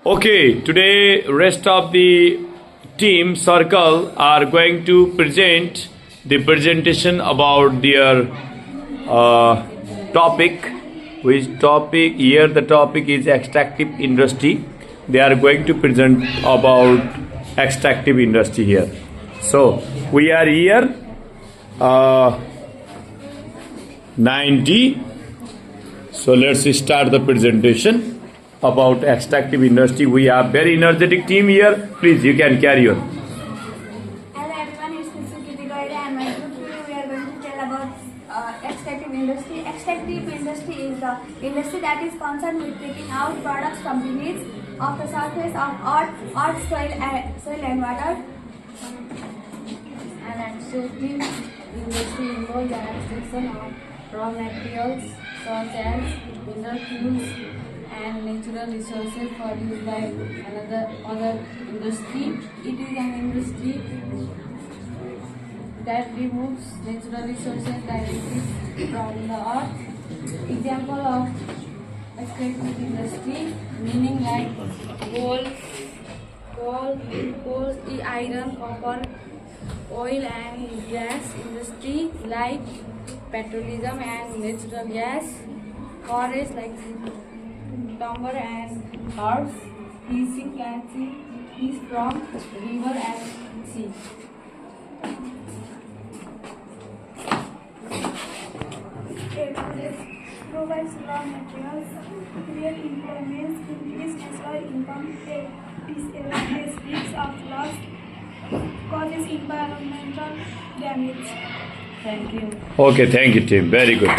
Okay, today rest of the team circle are going to present the presentation about their topic. Which topic? Here the topic is extractive industry. They are going to present about extractive industry here. So we are here 90. So let's start the presentation about extractive industry. We have very energetic team here. Please, you can carry on. Hello everyone, it's Mr. Kritika and my group. Today we are going to tell about extractive industry. Extractive industry is the industry that is concerned with taking out products from the leaves of the surface of earth, soil and water. An extractive industry involves the extraction of raw materials such as mineral fuels and natural resources for use by other industry. It is an industry that removes natural resources directly from the earth. Example of extractive industry, meaning like coal, iron, copper, oil and gas industry like petroleum and natural gas, forests like timber and herbs, fishing catching fish from river and sea. It provides raw materials, create employment, increase national income, disadvantage risks of loss, causes environmental damage. Thank you. Okay, thank you, team. Very good.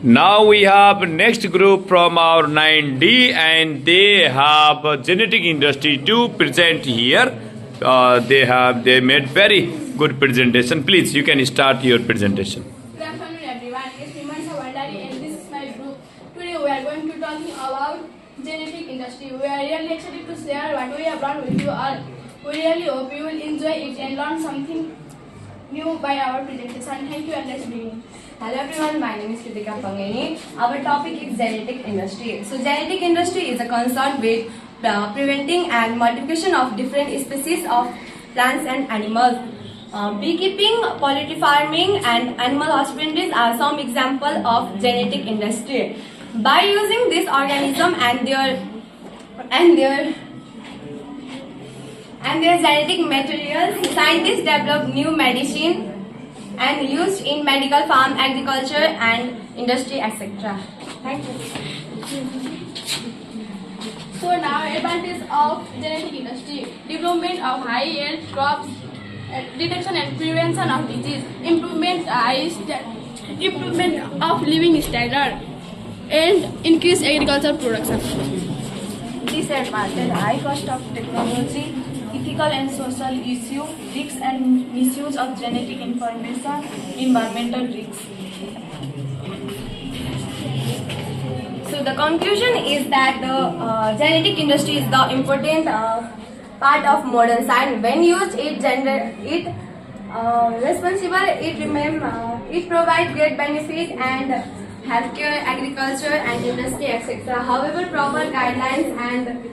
Now we have next group from our 9D, and they have a genetic industry to present here. They made very good presentation. Please, you can start your presentation. Good afternoon everyone, it's Himant Savandari and this is my group. Today we are going to talking about genetic industry. We are really excited to share what we have learned with you all. We really hope you will enjoy it and learn something new by our presentation. Thank you and let's begin. Hello everyone, my name is Kritika Pangeni. Our topic is genetic industry. So genetic industry is a concern with preventing and modification of different species of plants and animals. Beekeeping, poultry farming and animal husbandry are some examples of genetic industry. By using this organism and their genetic materials, scientists develop new medicine and used in medical, farm, agriculture and industry, etc. Thank you. So now advantage of genetic industry, development of high yield crops, detection and prevention of disease, improvement of living standard and increase agricultural production. Disadvantage: high cost of technology, ethical and social issue, risks and misuse of genetic information, environmental risks. So the conclusion is that the genetic industry is the important part of modern science. When used, it provides great benefit and healthcare, agriculture and industry, etc. However, proper guidelines and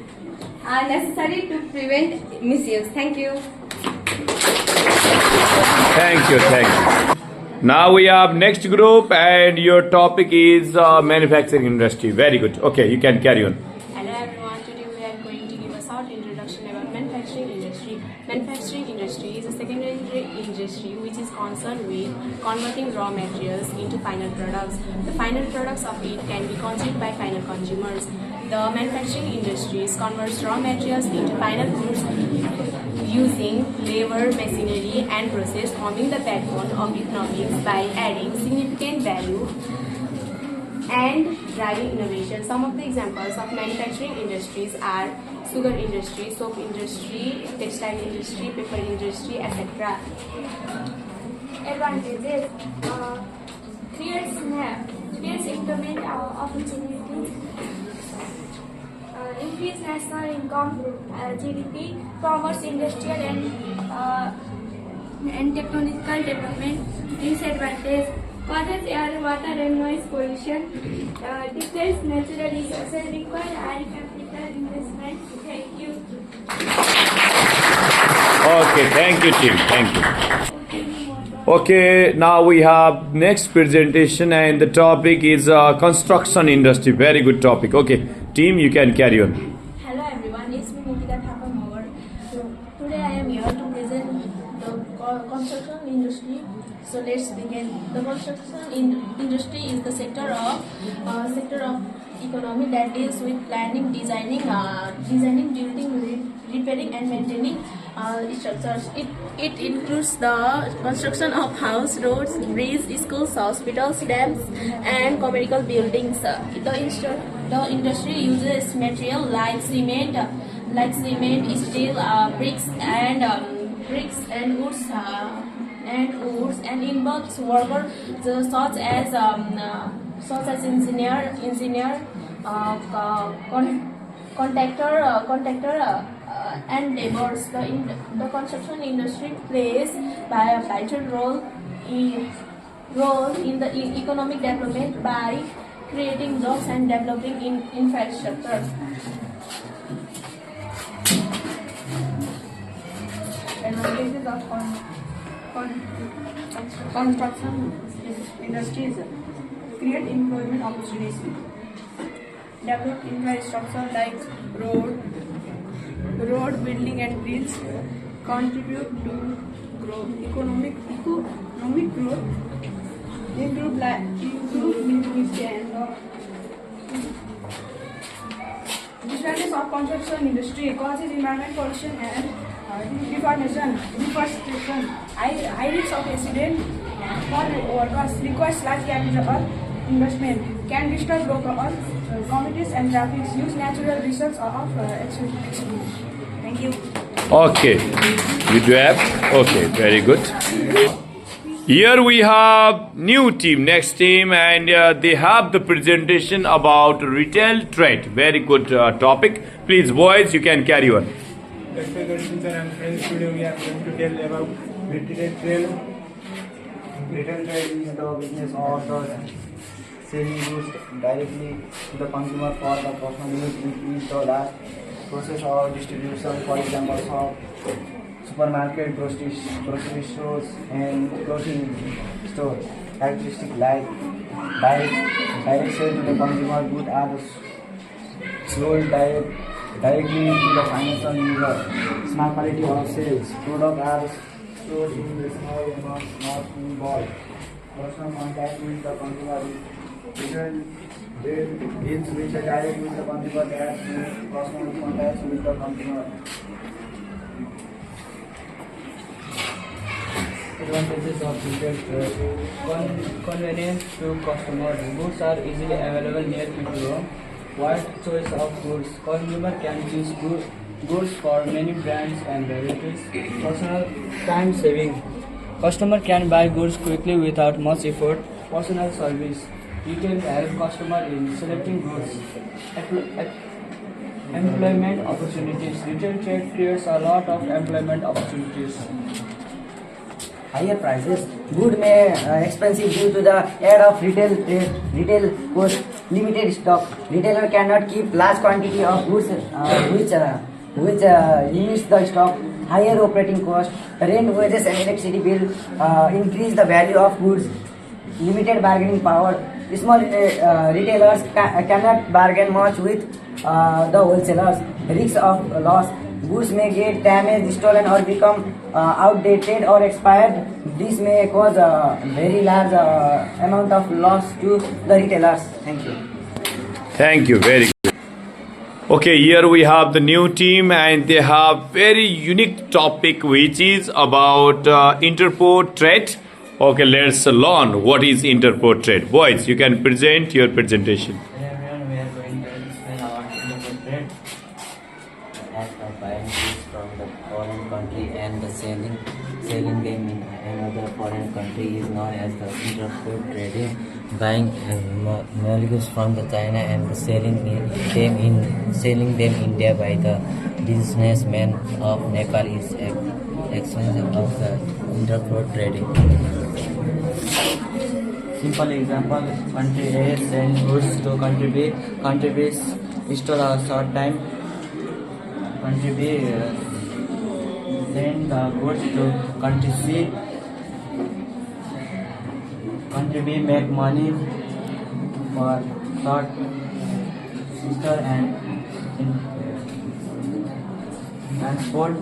are necessary to prevent misuse. Thank you. Thank you. Now we have next group, and your topic is manufacturing industry. Very good. Okay, you can carry on. Hello everyone, today we are going to give a short introduction about manufacturing industry. Manufacturing industry is a secondary industry which is concerned with converting raw materials into final products. The final products of it can be consumed by final consumers. The manufacturing industries converts raw materials into final goods using labor, machinery and process, forming the backbone of economics by adding significant value and driving innovation. Some of the examples of manufacturing industries are sugar industry, soap industry, textile industry, paper industry, etc. Advantages: creates employment opportunities, increase national income, GDP, promotes industrial and technological development. Disadvantage: causes air, water and noise pollution, depletes natural resources, require high capital investment, Okay, thank you, team. Thank you. Okay, now we have next presentation, and the topic is construction industry. Very good topic. Okay, team, you can carry on. Hello everyone, it's me Nikita Thapa Mawar. So today I am here to present the construction industry. So let's begin. The construction industry is the sector of economy that deals with planning, designing, building, repairing, and maintaining structures. It includes the construction of house, roads, bridges, schools, hospitals, dams, and commercial buildings. The industry uses material like cement, steel, bricks, and woods. And involves workers such as engineer, contractor, and laborers. The construction industry plays a vital role in the economic development by creating jobs and developing infrastructure. Advantages of construction industries: create employment opportunities, develop infrastructure like road building and bridges, contribute to economic growth, improve livability and disadvantages of construction industry: causes environment pollution and deforestation, high risk of accident, workers, requires large capital investment, can disturb local communities and traffic, use natural resources of excellence. Thank you. Okay, you do have. Okay, very good. Here we have new team, next team, and they have the presentation about retail trade. Very good topic. Please, boys, you can carry on. Respected teacher and friends, today we are going to tell about retail trade. Retail trade is the business of the selling goods directly to the consumer for the personal use. It is the last process of distribution, for example, of supermarket, grocery stores, and clothing stores. Characteristics like direct sale to the consumer, goods are sold directly to the financial user. Small quality of sales. Products are stored in the small amount, not in bulk. Personal contact with the consumer. Retail deals with the direct with the consumer that personal contact with the consumer. Advantages of retail trade: convenience to customers. Goods are easily available near people. Wide choice of goods. Consumer can choose goods for many brands and varieties. Personal time saving. Customer can buy goods quickly without much effort. Personal service. Retail help customer in selecting goods. Employment opportunities. Retail trade creates a lot of employment opportunities. Higher prices. Good may expensive due to the add of retail cost, limited stock. Retailer cannot keep large quantity of goods which limits the stock. Higher operating cost, rent, wages and electricity bill increase the value of goods. Limited bargaining power. Small retailers cannot bargain much with the wholesalers. Risk of loss. Goods may get damaged, stolen or become outdated or expired. This may cause a very large amount of loss to the retailers. Thank you. Thank you. Very good. Okay, here we have the new team, and they have very unique topic, which is about interport trade. Okay, let's learn what is interport trade. Boys, you can present your presentation. Everyone, we are going to explain about interport trade. Act of buying goods from the foreign country and the selling them in another foreign country is known as the interport trading. Buying molecules from the China and selling them in India by the businessmen of Nepal is extension of the interport trading. Simple example: country A sends goods to country B. Country B store a short time. Country B send the goods to country C. Country B make money for third sister and in transport.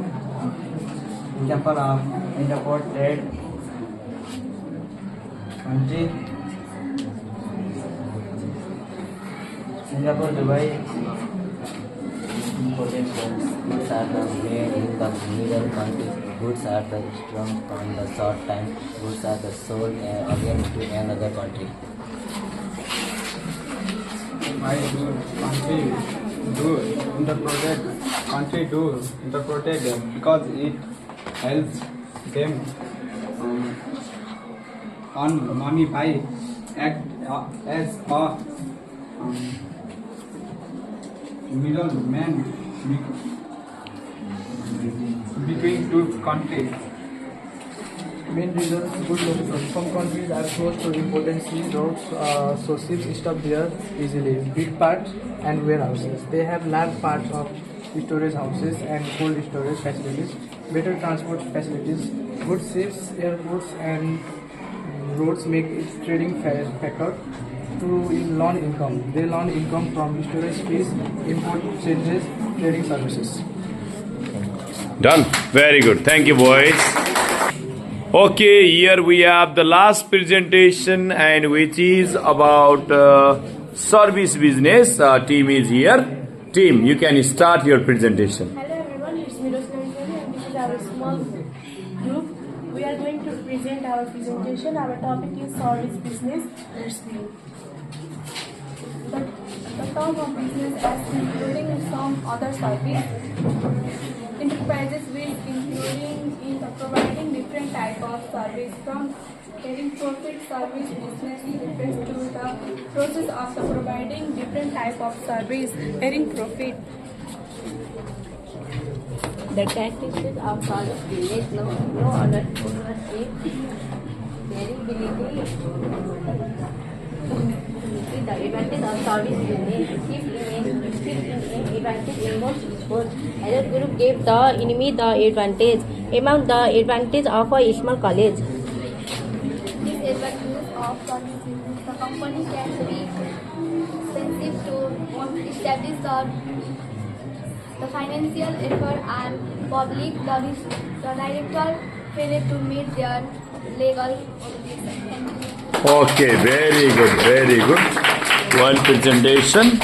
Example of interport trade. Country Singapore, Dubai. Imported goods are the made in the middle countries. Goods are the strong on the short time. Goods are the sold again to another country. Why do country do interpreted because it helps them earn money by act as a middleman between two countries. Main reason good location. Some countries are close to important sea roads, so ships stop there easily. Big parts and warehouses. They have large parts of storage houses and cold storage facilities. Better transport facilities. Good ships, airports, and roads make it trading factor. To learn income. They learn income from storage fees, import changes, trading services. Done. Very good. Thank you, boys. Okay, here we have the last presentation, and which is about service business. Team is here. Team, you can start your presentation. Hello everyone, it's me Roshan and this is our small group. We are going to present our presentation. Our topic is service business. Let's begin. The term of business as including some other service. Enterprises will including in the providing different type of service from getting profit service business refers to the process of the providing different type of service getting profit. The characteristics of service business no ownership, variability. The advantage of service business advantage in most sports. Other group gave the enemy the advantage. Among the advantage of a small college. Disadvantages of service business. The company can be expensive to establish the financial effort and public. The director failed to meet their legal obligations. Okay, very good, very good. One presentation.